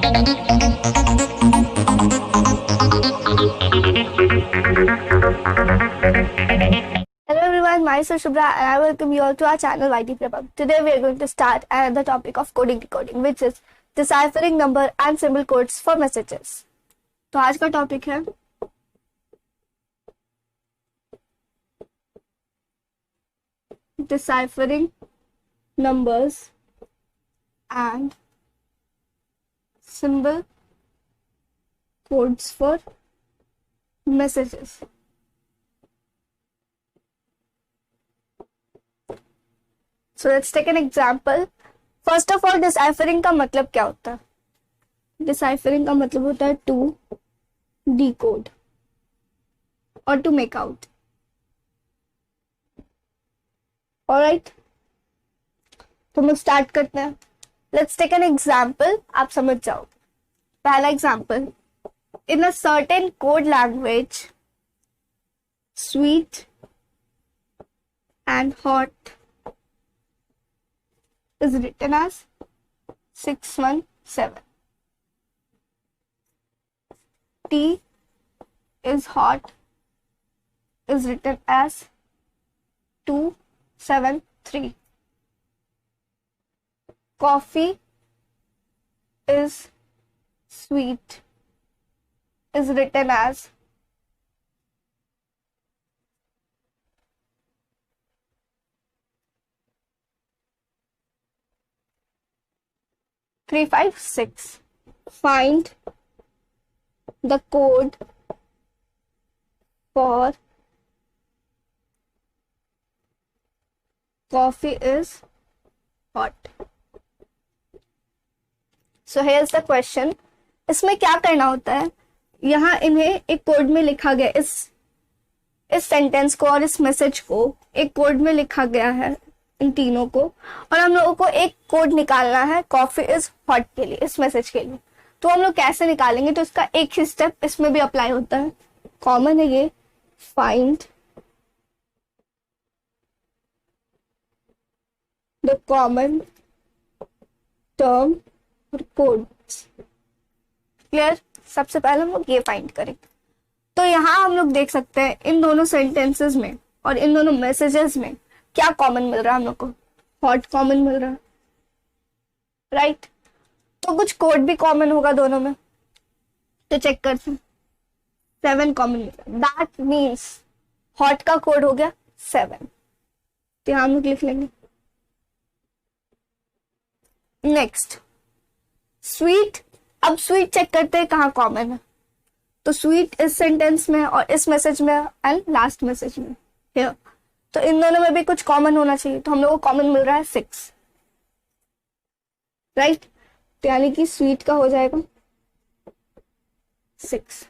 Hello everyone, myself Shubhra and I welcome you all to our channel YT Prabham. Today we are going to start another topic of coding decoding, which is deciphering number and symbol codes for messages. तो आज का topic है deciphering numbers and symbol codes for messages. So let's take an example. First of all, deciphering का मतलब क्या होता है? Deciphering का मतलब होता है to decode or to make out. Alright, तो हम स्टार्ट करते हैं. Let's take an example. आप समझ जाओ. पहला example. In a certain code language, sweet and hot is written as 617. Tea is hot is written as 273. Coffee is sweet is written as 356. Find the code for coffee is hot. So here's the question. इसमें क्या करना होता है? यहाँ इन्हें एक code में लिखा गया, इस सेंटेंस को और इस मैसेज को एक कोड में लिखा गया है, इन तीनों को, और हम लोगों को एक कोड निकालना है कॉफी इज हॉट के लिए, इस मैसेज के लिए. तो हम लोग कैसे निकालेंगे? तो इसका एक ही स्टेप इसमें भी अप्लाई होता है, कॉमन है ये. फाइंड द कॉमन टर्म और कोड. क्लियर? सबसे पहले हम लोग ये फाइंड करेंगे. तो यहाँ हम लोग देख सकते हैं इन दोनों सेंटेंसेस में और इन दोनों मैसेजेस में क्या कॉमन मिल रहा है हम लोग को? हॉट कॉमन मिल रहा है, राइट? तो कुछ कोड भी कॉमन होगा दोनों में, तो चेक करते हैं. 7 कॉमन मिल रहा है. दैट मीन्स हॉट का कोड हो गया 7. तो यहाँ हम लोग लिख लेंगे. Next sweet. अब स्वीट चेक करते हैं कहाँ कॉमन है. तो स्वीट इस सेंटेंस में और इस मैसेज में एंड लास्ट मैसेज में हियर. तो इन दोनों में भी कुछ कॉमन होना चाहिए. तो हम लोग को कॉमन मिल रहा है 6, राइट? तो यानी कि स्वीट का हो जाएगा 6.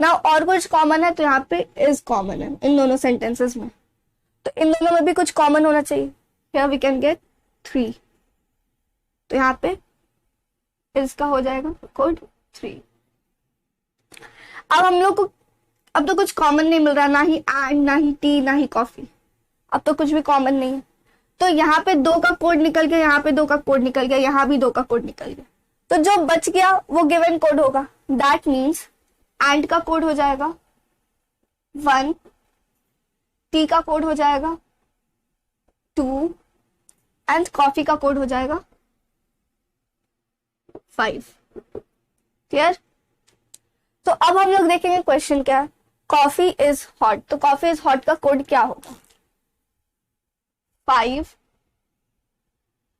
ना और कुछ कॉमन है तो यहाँ पे इज कॉमन है इन दोनों सेंटेंसेस में. तो इन दोनों में भी कुछ कॉमन होना चाहिए. Here we can get 3. तो यहाँ पे इसका हो जाएगा कोड 3. अब हम लोग को अब तो कुछ कॉमन नहीं मिल रहा, ना ही एंड, ना ही टी, ना ही कॉफी. अब तो कुछ भी कॉमन नहीं है. तो यहाँ पे 2 का कोड निकल गया, यहाँ पे 2 का कोड निकल गया, यहाँ भी 2 का कोड निकल गया. तो जो बच गया वो गिवन कोड होगा. दैट मीन्स एंड का कोड हो जाएगा 1, टी का कोड हो जाएगा 2 एंड कॉफी का कोड हो जाएगा 5. क्लियर? तो अब हम लोग देखेंगे क्वेश्चन क्या है. Coffee is hot. तो कॉफी इज हॉट का कोड क्या होगा? 5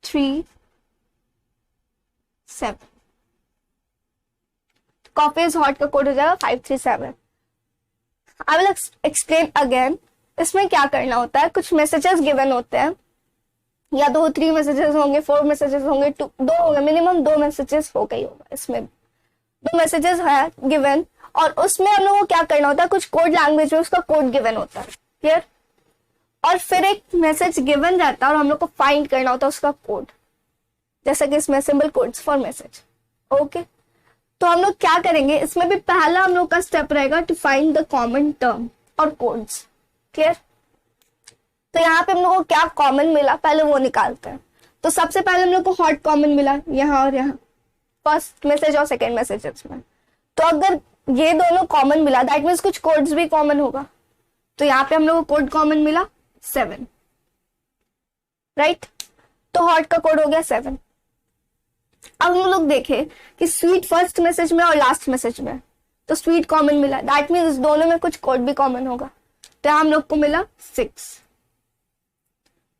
3 7. कॉफी इज हॉट का कोड हो जाएगा 5 3 7. I will explain again. इसमें क्या करना होता है? कुछ मैसेजेस गिवन होते हैं, या 2 3 मैसेजेस होंगे, 4 मैसेजेस होंगे, 2 होंगे, मिनिमम 2 मैसेजेस हो गई होगा. इसमें 2 मैसेजेस है गिवन, और उसमें हम लोगों को क्या करना होता है? कुछ कोड लैंग्वेज में उसका कोड गिवन होता है. क्लियर? और फिर एक मैसेज गिवन रहता है और हम लोग को फाइंड करना होता है उसका कोड, जैसे कि इसमें symbol codes for message. Okay, तो हम लोग क्या करेंगे? इसमें भी पहला हम लोग का स्टेप रहेगा to find the common term और कोड्स. क्लियर? तो यहाँ पे हम लोग को क्या कॉमन मिला, पहले वो निकालते हैं. तो सबसे पहले हम लोग को हॉट कॉमन मिला यहाँ और यहाँ. फर्स्ट मैसेज और सेकेंड मैसेजेस में। तो अगर ये दोनों कॉमन मिला दैट मीन्स कुछ कोड्स भी कॉमन होगा। तो यहाँ पे हम लोग को कोड कॉमन मिला 7, राइट। तो हॉट का कोड हो गया 7। अब हम लोग देखें कि स्वीट फर्स्ट मैसेज में और लास्ट मैसेज में, तो स्वीट कॉमन मिला दैट मीन्स दोनों में कुछ कोड भी कॉमन होगा। तो हम लोग को मिला 6,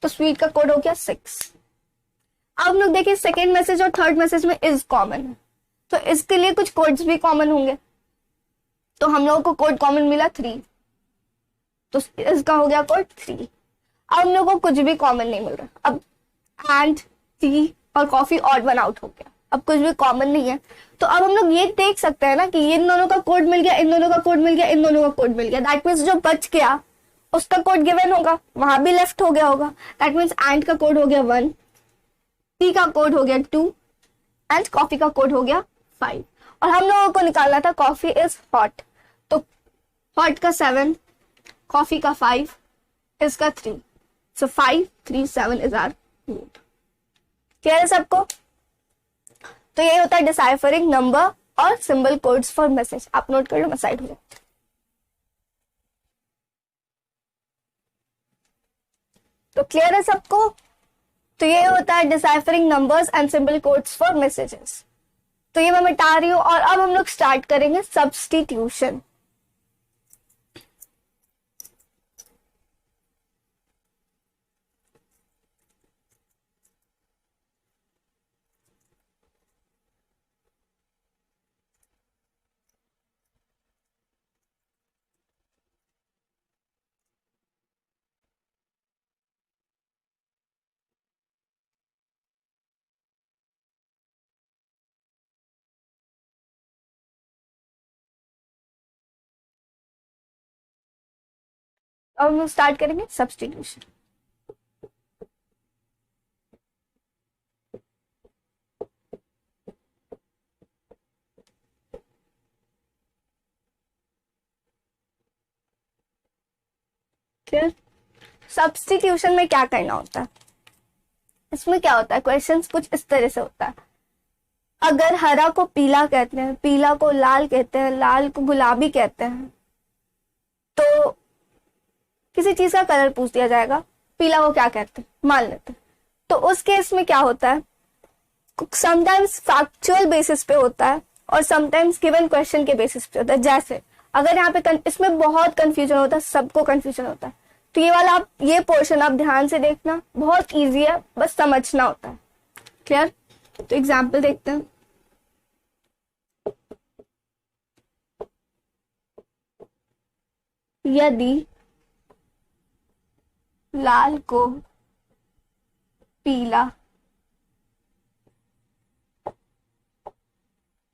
तो स्वीट का कोड हो गया 6। अब हम लोग देखिए सेकेंड मैसेज और थर्ड मैसेज में इज कॉमन है, तो इसके लिए कुछ कोड्स भी कॉमन होंगे। तो हम लोगों को कोड कॉमन मिला 3, तो इसका हो गया कोड 3। अब हम लोगों को कुछ भी कॉमन नहीं मिल रहा। अब एंड टी और कॉफी ऑड वन आउट हो गया, अब कुछ भी कॉमन नहीं है। तो अब हम लोग ये देख सकते हैं ना कि इन दोनों का कोड मिल गया, इन दोनों का कोड मिल गया, इन दोनों का कोड मिल गया। दैट मीन्स जो बच गया उसका कोड गिवन होगा, वहां भी लेफ्ट हो गया होगा। दैट मीन्स एंड का कोड हो गया 1, टी का कोड हो गया 2 एंड कॉफी का कोड हो गया 5। और हम लोगों को निकालना था कॉफी इज हॉट, तो हॉट का 7, कॉफी का 5, इसका 3। सो 5 3 7 इज आवर कोड। क्लियर है सबको? तो ये होता है डिसाइफरिंग नंबर और सिंबल कोड्स फॉर मैसेज। आप नोट कर लो, मैं साइड हो जाए। तो क्लियर है सबको? तो ये होता है deciphering numbers and symbol codes for messages. तो ये मैं मिटा रही हूं और अब हम लोग स्टार्ट करेंगे सब्स्टिट्यूशन। अब हम लोग स्टार्ट करेंगे सब्स्टिट्यूशन। क्लियर? सब्स्टिट्यूशन में क्या करना होता है, इसमें क्या होता है, क्वेश्चंस कुछ इस तरह से होता है। अगर हरा को पीला कहते हैं, पीला को लाल कहते हैं, लाल को गुलाबी कहते हैं, तो किसी चीज का कलर पूछ दिया जाएगा, पीला को क्या कहते हैं मान लेते हैं। तो उस केस में क्या होता है, समटाइम्स फैक्चुअल बेसिस पे होता है और समटाइम्स गिवन क्वेश्चन के बेसिस पे होता है। जैसे अगर यहाँ पे इसमें बहुत कंफ्यूजन होता है, सबको कंफ्यूजन होता है, तो ये वाला आप ये पोर्शन आप ध्यान से देखना, बहुत इजी है, बस समझना होता है। क्लियर? तो एग्जाम्पल देखते हैं। यदि लाल को पीला,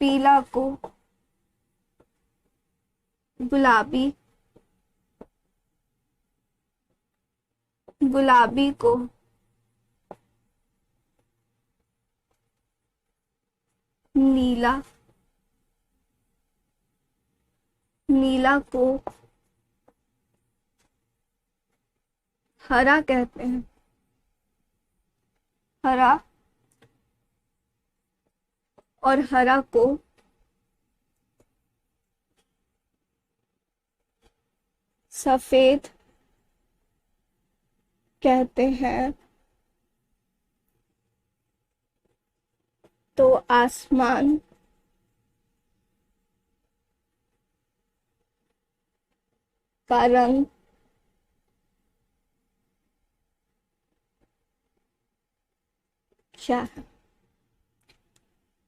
पीला को गुलाबी, गुलाबी को नीला, नीला को हरा कहते हैं, हरा, और हरा को सफेद कहते हैं, तो आसमान का रंग क्या है।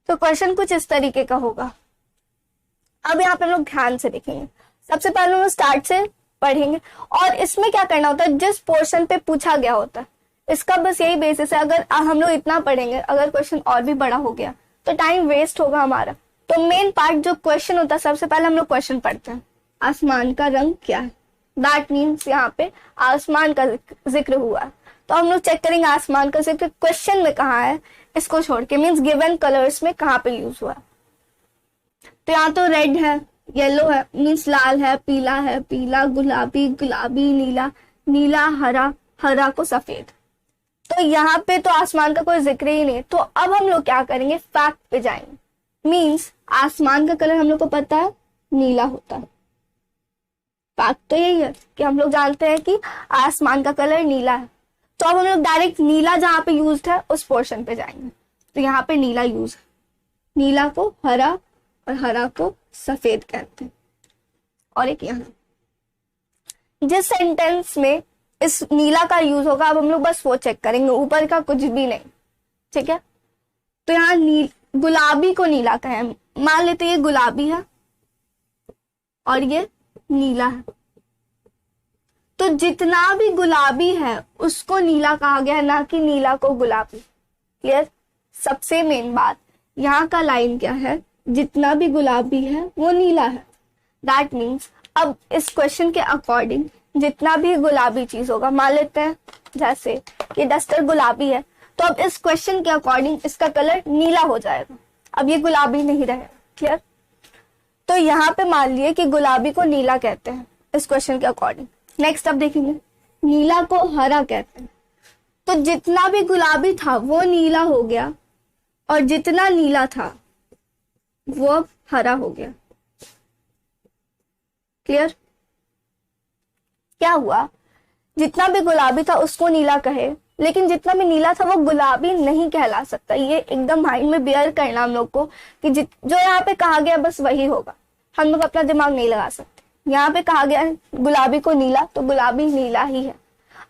तो क्वेश्चन कुछ इस तरीके का होगा। अब यहाँ पे हम लोग ध्यान से देखेंगे। सबसे पहले हम लोग स्टार्ट से पढ़ेंगे और इसमें क्या करना होता है, जिस पोर्शन पे पूछा गया होता है इसका बस यही बेसिस है। अगर हम लोग इतना पढ़ेंगे, अगर क्वेश्चन और भी बड़ा हो गया तो टाइम वेस्ट होगा हमारा। तो मेन पार्ट जो क्वेश्चन होता है, सबसे पहले हम लोग क्वेश्चन पढ़ते हैं, आसमान का रंग क्या है। दैट मीन्स यहाँ पे आसमान का जिक्र हुआ है, तो हम लोग चेक करेंगे आसमान का जिक्र क्वेश्चन में कहाँ है, इसको छोड़ के, मीन्स गिवन कलर्स में कहाँ पे यूज हुआ है। तो यहाँ तो रेड है, येलो है, मीन्स लाल है, पीला है, पीला, गुलाबी, गुलाबी, नीला, नीला, हरा, हरा को सफेद। तो यहाँ पे तो आसमान का कोई जिक्र ही नहीं है। तो अब हम लोग क्या करेंगे, फैक्ट पे जाएंगे। मीन्स आसमान का कलर हम लोग को पता है नीला होता है। फैक्ट तो यही है कि हम लोग जानते हैं कि आसमान का कलर नीला है। तो अब हम लोग डायरेक्ट नीला जहां पे यूज है उस पोर्शन पे जाएंगे। तो यहाँ पे नीला यूज है, नीला को हरा और हरा को सफेद कहते हैं। और एक यहाँ जिस सेंटेंस में इस नीला का यूज होगा, अब हम लोग बस वो चेक करेंगे, ऊपर का कुछ भी नहीं, ठीक है। तो यहाँ गुलाबी को नीला कहें, मान लेते ये गुलाबी है और ये नीला है, तो जितना भी गुलाबी है उसको नीला कहा गया है, ना कि नीला को गुलाबी। क्लियर। सबसे मेन बात यहाँ का लाइन क्या है, जितना भी गुलाबी है वो नीला है। दैट मीन्स अब इस क्वेश्चन के अकॉर्डिंग जितना भी गुलाबी चीज होगा, मान लेते हैं जैसे ये डस्टर गुलाबी है, तो अब इस क्वेश्चन के अकॉर्डिंग इसका कलर नीला हो जाएगा, अब ये गुलाबी नहीं रहेगा। क्लियर। तो यहाँ पे मान लिए कि गुलाबी को नीला कहते हैं इस क्वेश्चन के अकॉर्डिंग। नेक्स्ट अब देखेंगे नीला को हरा कहते हैं, तो जितना भी गुलाबी था वो नीला हो गया और जितना नीला था वो अब हरा हो गया। क्लियर। क्या हुआ, जितना भी गुलाबी था उसको नीला कहे, लेकिन जितना भी नीला था वो गुलाबी नहीं कहला सकता। ये एकदम माइंड में बियर करना हम लोग को कि जो यहाँ पे कहा गया बस वही होगा, हम लोग अपना दिमाग नहीं लगा सकते। यहाँ पे कहा गया है गुलाबी को नीला, तो गुलाबी नीला ही है।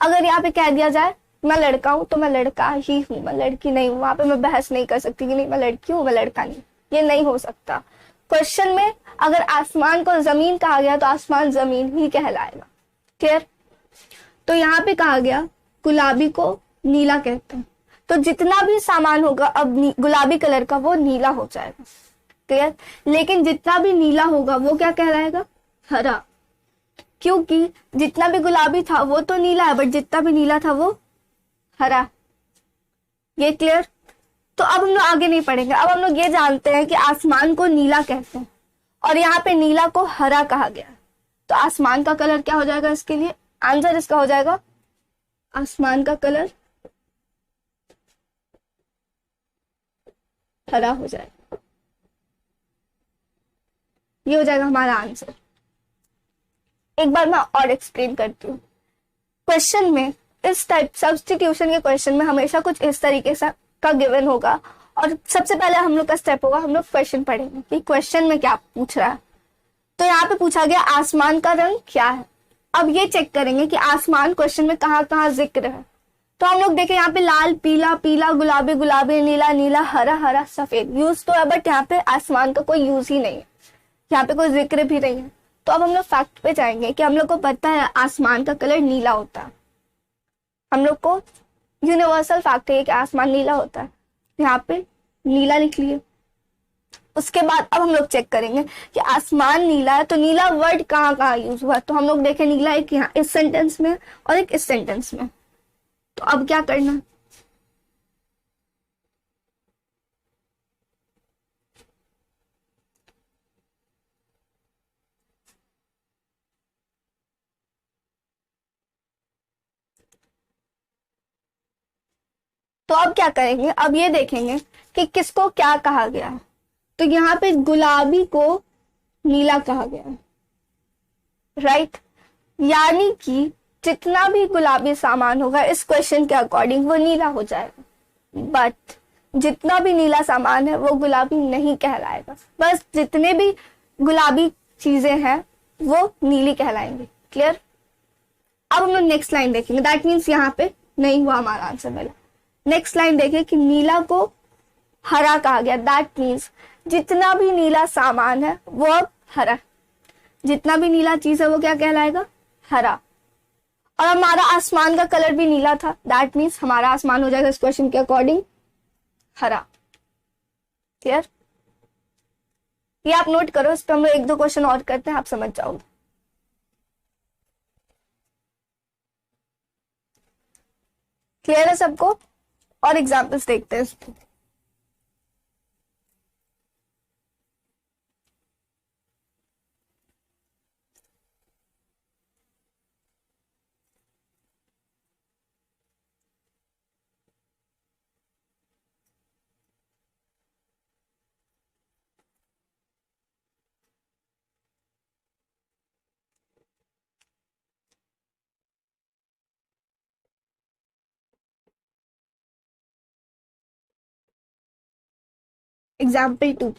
अगर यहाँ पे कह दिया जाए मैं लड़का हूं तो मैं लड़का ही हूं, मैं लड़की नहीं हूं, वहां पे मैं बहस नहीं कर सकती कि नहीं मैं लड़की हूं मैं लड़का नहीं, ये नहीं हो सकता। क्वेश्चन में अगर आसमान को जमीन कहा गया तो आसमान जमीन ही कहलाएगा। क्लियर। तो यहाँ पे कहा गया गुलाबी को नीला कहते हैं, तो जितना भी सामान होगा अब गुलाबी कलर का वो नीला हो जाएगा। क्लियर। लेकिन जितना भी नीला होगा वो क्या कहलाएगा, हरा, क्योंकि जितना भी गुलाबी था वो तो नीला है, बट जितना भी नीला था वो हरा। ये क्लियर। तो अब हम लोग आगे नहीं पढ़ेंगे, अब हम लोग ये जानते हैं कि आसमान को नीला कहते हैं और यहाँ पे नीला को हरा कहा गया, तो आसमान का कलर क्या हो जाएगा, इसके लिए आंसर इसका हो जाएगा आसमान का कलर हरा हो जाएगा। ये हो जाएगा हमारा आंसर। एक बार मैं और एक्सप्लेन करती हूँ। क्वेश्चन में इस टाइप सब्स्टिट्यूशन के क्वेश्चन में हमेशा कुछ इस तरीके से का गिवन होगा, और सबसे पहले हम लोग का स्टेप होगा, हम लोग क्वेश्चन पढ़ेंगे कि क्वेश्चन में क्या पूछ रहा है। तो यहाँ पे पूछा गया आसमान का रंग क्या है। अब ये चेक करेंगे कि आसमान क्वेश्चन में कहाँ कहाँ जिक्र है। तो हम लोग देखें यहाँ पे लाल पीला पीला गुलाबी गुलाबी नीला नीला हरा हरा सफेद यूज तो है, बट यहाँ पे आसमान का कोई यूज ही नहीं है, यहाँ पे कोई जिक्र भी नहीं है। तो अब हम लोग फैक्ट पे जाएंगे कि हम लोग को पता है आसमान का कलर नीला होता है, हम लोग को यूनिवर्सल फैक्ट है कि आसमान नीला होता है, यहाँ पे नीला लिख लिए। उसके बाद अब हम लोग चेक करेंगे कि आसमान नीला है, तो नीला वर्ड कहाँ कहाँ यूज हुआ है। तो हम लोग देखें नीला एक यहाँ इस सेंटेंस में और एक इस सेंटेंस में। तो अब क्या करना, तो अब क्या करेंगे, अब ये देखेंगे कि किसको क्या कहा गया है। तो यहाँ पे गुलाबी को नीला कहा गया है, राइट। यानी कि जितना भी गुलाबी सामान होगा इस क्वेश्चन के अकॉर्डिंग वो नीला हो जाएगा, बट जितना भी नीला सामान है वो गुलाबी नहीं कहलाएगा। बस जितने भी गुलाबी चीजें हैं वो नीली कहलाएंगी। क्लियर। अब हम लोग नेक्स्ट लाइन देखेंगे, दैट मीन्स यहाँ पे नहीं हुआ हमारा आंसर मिला। नेक्स्ट लाइन देखें कि नीला को हरा कहा गया, दैट मीन्स जितना भी नीला सामान है वो अब हरा, जितना भी नीला चीज है वो क्या कहलाएगा, हरा। और हमारा आसमान का कलर भी नीला था, दैट मीन्स हमारा आसमान हो जाएगा इस क्वेश्चन के अकॉर्डिंग हरा। क्लियर। ये आप नोट करो, इस पर हम लोग एक दो क्वेश्चन और करते हैं, आप समझ जाओगे। क्लियर है सबको। और एग्जाम्पल्स देखते हैं इसको। एग्जाम्पल 2,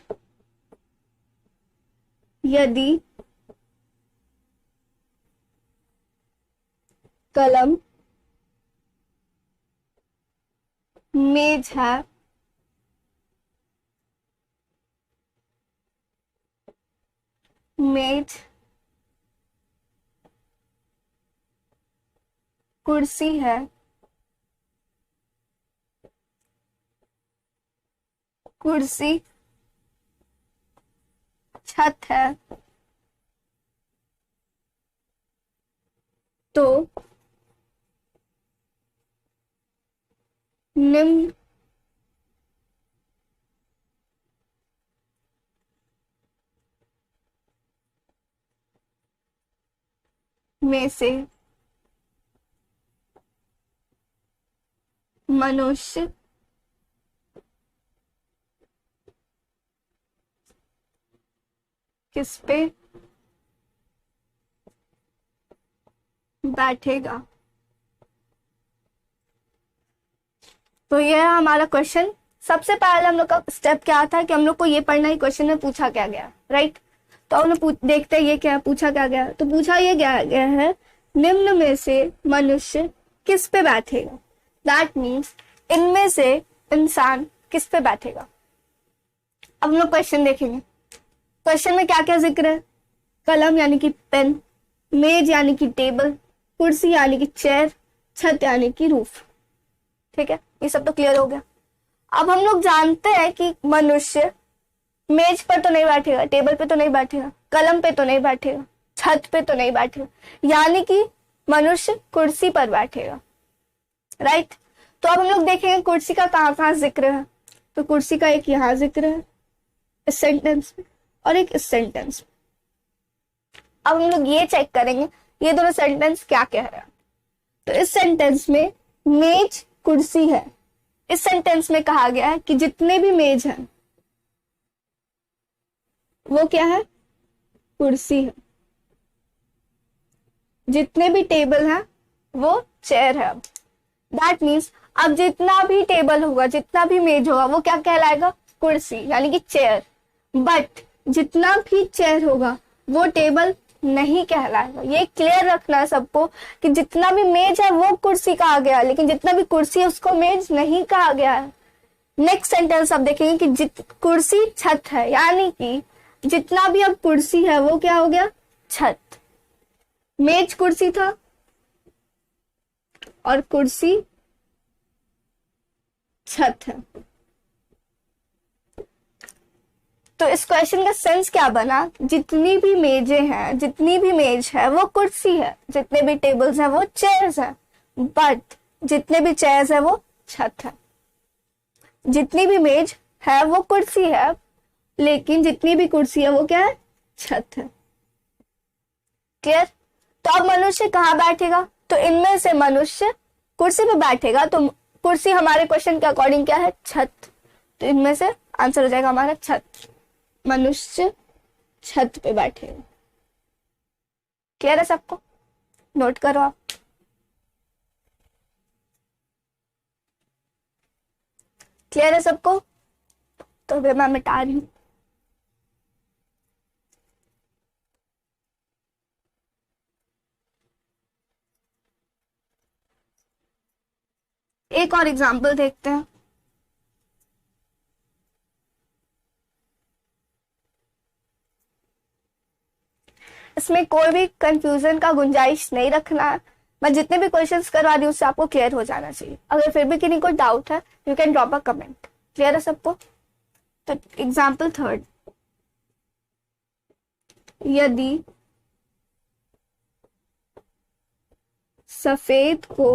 यदि कलम मेज है, मेज कुर्सी है, कुर्सी छत है, तो निम्न में से मनुष्य किस पे बैठेगा। तो ये है हमारा क्वेश्चन। सबसे पहले हम लोग का स्टेप क्या था कि हम लोग को ये पढ़ना है क्वेश्चन में पूछा क्या गया, राइट। तो हम लोग देखते हैं ये क्या पूछा क्या गया। तो पूछा ये गया है निम्न में से मनुष्य किस पे बैठेगा। दैट मीन्स इनमें से इंसान किस पे बैठेगा। अब हम लोग क्वेश्चन देखेंगे। क्वेश्चन में क्या क्या जिक्र है। कलम यानी कि पेन, मेज यानी कि टेबल, कुर्सी यानी कि चेयर, छत यानी कि रूफ। ठीक है, ये सब तो क्लियर हो गया। अब हम लोग जानते हैं कि मनुष्य मेज पर तो नहीं बैठेगा, टेबल पे तो नहीं बैठेगा, कलम पे तो नहीं बैठेगा, छत पे तो नहीं बैठेगा, यानी कि मनुष्य कुर्सी पर बैठेगा, राइट। तो अब हम लोग देखेंगे कुर्सी का कहाँ कहाँ जिक्र है। तो कुर्सी का एक यहाँ जिक्र है इस सेंटेंस में और एक इस सेंटेंस में। अब हम लोग ये चेक करेंगे ये दोनों सेंटेंस क्या कह रहे हैं। तो इस सेंटेंस में मेज कुर्सी है। इस सेंटेंस में कहा गया है कि जितने भी मेज हैं वो क्या है, कुर्सी है। जितने भी टेबल हैं वो चेयर है। दैट मीन्स अब जितना भी टेबल होगा, जितना भी मेज होगा वो क्या कहलाएगा, कुर्सी यानी कि चेयर। बट जितना भी चेयर होगा वो टेबल नहीं कहलाएगा। ये क्लियर रखना है सबको कि जितना भी मेज है वो कुर्सी कहा गया है, लेकिन जितना भी कुर्सी है उसको मेज नहीं कहा गया है। नेक्स्ट सेंटेंस अब देखेंगे कि कुर्सी छत है, यानी कि जितना भी अब कुर्सी है वो क्या हो गया, छत। मेज कुर्सी था और कुर्सी छत है। तो इस क्वेश्चन का सेंस क्या बना, जितनी भी मेजें हैं, जितनी भी मेज है वो कुर्सी है, जितने भी टेबल्स हैं वो चेयर्स हैं, बट जितने भी चेयर्स है वो छत है। जितनी भी मेज है वो कुर्सी है, लेकिन जितनी भी कुर्सी है वो क्या है, छत है। क्लियर। तो अब मनुष्य कहाँ बैठेगा, तो इनमें से मनुष्य कुर्सी पे बैठेगा। तो कुर्सी हमारे क्वेश्चन के अकॉर्डिंग क्या है, छत। तो इनमें से आंसर हो जाएगा हमारा छत। मनुष्य छत पे बैठेगा। क्लियर है सबको, नोट करो आप। क्लियर है सबको, तो फिर मैं मिटा रही हूं। एक और एग्जांपल देखते हैं। इसमें कोई भी कंफ्यूजन का गुंजाइश नहीं रखना है। मैं जितने भी क्वेश्चंस करवा रही हूँ उससे आपको क्लियर हो जाना चाहिए। अगर फिर भी किसी को डाउट है you can drop a comment. Clear है सबको। तो एग्जाम्पल थर्ड, यदि सफेद को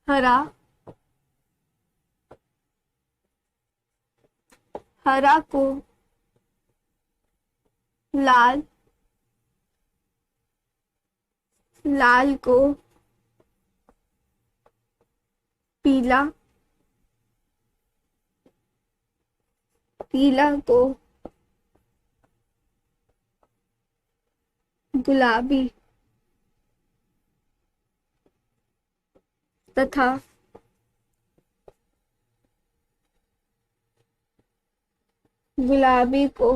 हरा, हरा को लाल, लाल को पीला, पीला को गुलाबी तथा गुलाबी को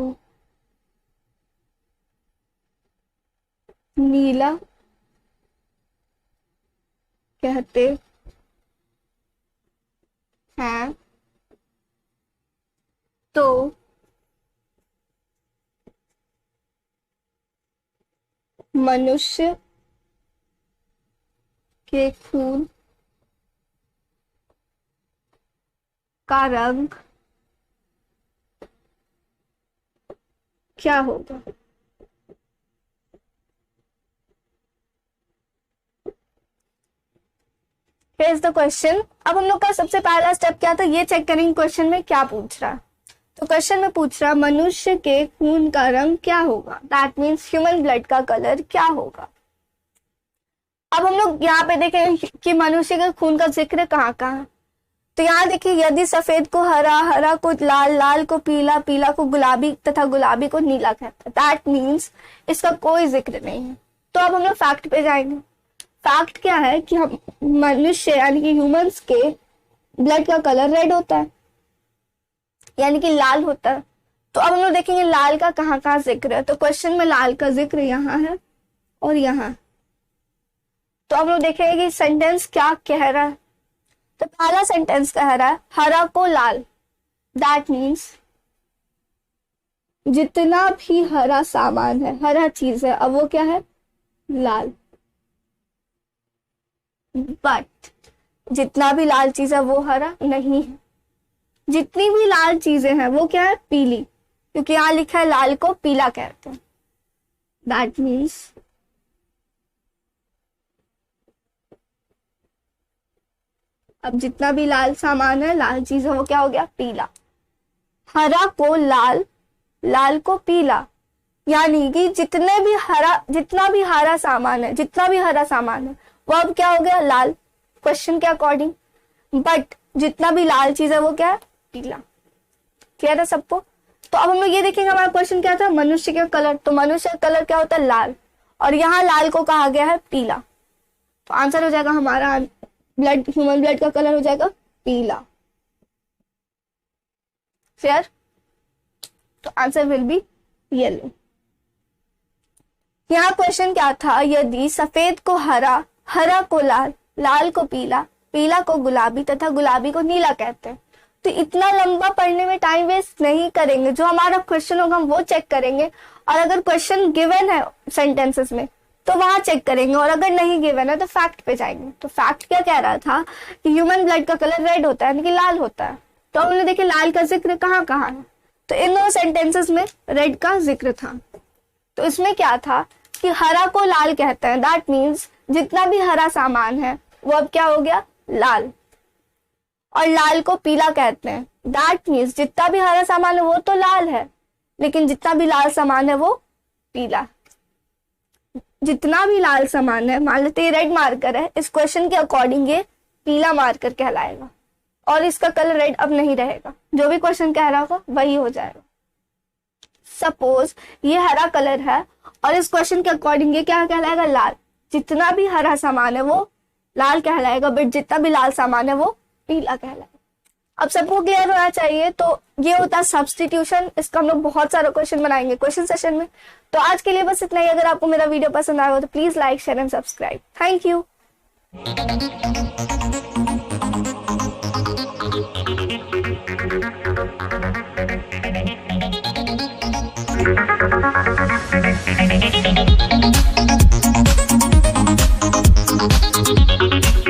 नीला कहते हैं तो मनुष्य के खून का रंग क्या होगा? Here is the question. अब हम लोग का सबसे पहला स्टेप क्या था, ये चेक करेंगे क्वेश्चन में क्या पूछ रहा है। तो क्वेश्चन में पूछ रहा मनुष्य के खून का रंग क्या होगा, दैट मीन्स ह्यूमन ब्लड का कलर क्या होगा। अब हम लोग यहाँ पे देखें कि मनुष्य के खून का जिक्र कहाँ कहाँ है। तो यहाँ देखिए, यदि सफेद को हरा, हरा को लाल, लाल को पीला, पीला को गुलाबी तथा गुलाबी को नीला कहता है, दैट मीन्स इसका कोई जिक्र नहीं है। तो अब हम लोग फैक्ट पे जाएंगे। फैक्ट क्या है कि हम मनुष्य यानी कि ह्यूमंस के ब्लड का कलर रेड होता है, यानी कि लाल होता है। तो अब हम लोग देखेंगे लाल का कहाँ कहाँ जिक्र है। तो क्वेश्चन में लाल का जिक्र यहाँ है और यहाँ। तो अब हम लोग देखेंगे कि सेंटेंस क्या कह रहा है। तो पहला सेंटेंस कह रहा है हरा को लाल, दैट मीन्स जितना भी हरा सामान है, हरा चीज है, अब वो क्या है, लाल। बट जितना भी लाल चीज है वो हरा नहीं है। जितनी भी लाल चीजें हैं वो क्या है, पीली, क्योंकि यहां लिखा है लाल को पीला कहते हैं। दैट मीन्स अब जितना भी लाल सामान है, लाल चीज है, वो क्या हो गया, पीला। हरा को लाल, लाल को पीला, यानी कि जितना भी हरा सामान है, जितना भी हरा सामान है वो अब क्या हो गया, लाल, क्वेश्चन के अकॉर्डिंग। बट जितना भी लाल चीज है वो क्या है, पीला। क्लियर है सबको? तो अब हम लोग ये देखेंगे हमारा क्वेश्चन क्या था, मनुष्य का कलर। तो मनुष्य का कलर क्या होता है, लाल, और यहाँ लाल को कहा गया है पीला। तो आंसर हो जाएगा हमारा ब्लड, ह्यूमन ब्लड का कलर हो जाएगा पीला। क्लियर? तो आंसर विल बी येलो। यहाँ क्वेश्चन क्या था, यदि सफेद को हरा, हरा को लाल, लाल को पीला, पीला को गुलाबी तथा गुलाबी को नीला कहते हैं। तो इतना लंबा पढ़ने में टाइम वेस्ट नहीं करेंगे, जो हमारा क्वेश्चन होगा हम वो चेक करेंगे, और अगर क्वेश्चन गिवन है सेंटेंसेस में तो वहां चेक करेंगे, और अगर नहीं गिवन है तो फैक्ट पे जाएंगे। तो फैक्ट क्या कह रहा था कि ह्यूमन ब्लड का कलर रेड होता है, यानी कि लाल होता है। तो हमने देखे लाल का जिक्र कहाँ कहाँ है, तो इन दोनों सेंटेंसेस में रेड का जिक्र था। तो इसमें क्या था कि हरा को लाल कहते हैं, दैट मीन्स जितना भी हरा सामान है वो अब क्या हो गया, लाल, और लाल को पीला कहते हैं, दैट मीन्स जितना भी हरा सामान है वो तो लाल है, लेकिन जितना भी लाल सामान है वो पीला। जितना भी लाल सामान है, मान लेते हैं रेड मार्कर है, इस क्वेश्चन के अकॉर्डिंग ये पीला मार्कर कहलाएगा, और इसका कलर रेड अब नहीं रहेगा, जो भी क्वेश्चन कह रहा होगा वही हो जाएगा। सपोज ये हरा कलर है और इस क्वेश्चन के अकॉर्डिंग ये क्या कहलाएगा, लाल। जितना भी हरा सामान है वो लाल कहलाएगा, बट जितना भी लाल सामान है वो पीला कहलाएगा। अब सबको क्लियर होना चाहिए। तो ये होता है सब्स्टिट्यूशन। इसका हम लोग बहुत सारा क्वेश्चन बनाएंगे क्वेश्चन सेशन में। तो आज के लिए बस इतना ही। अगर आपको मेरा वीडियो पसंद आया हो तो please like, share and subscribe. Thank you. Thank you.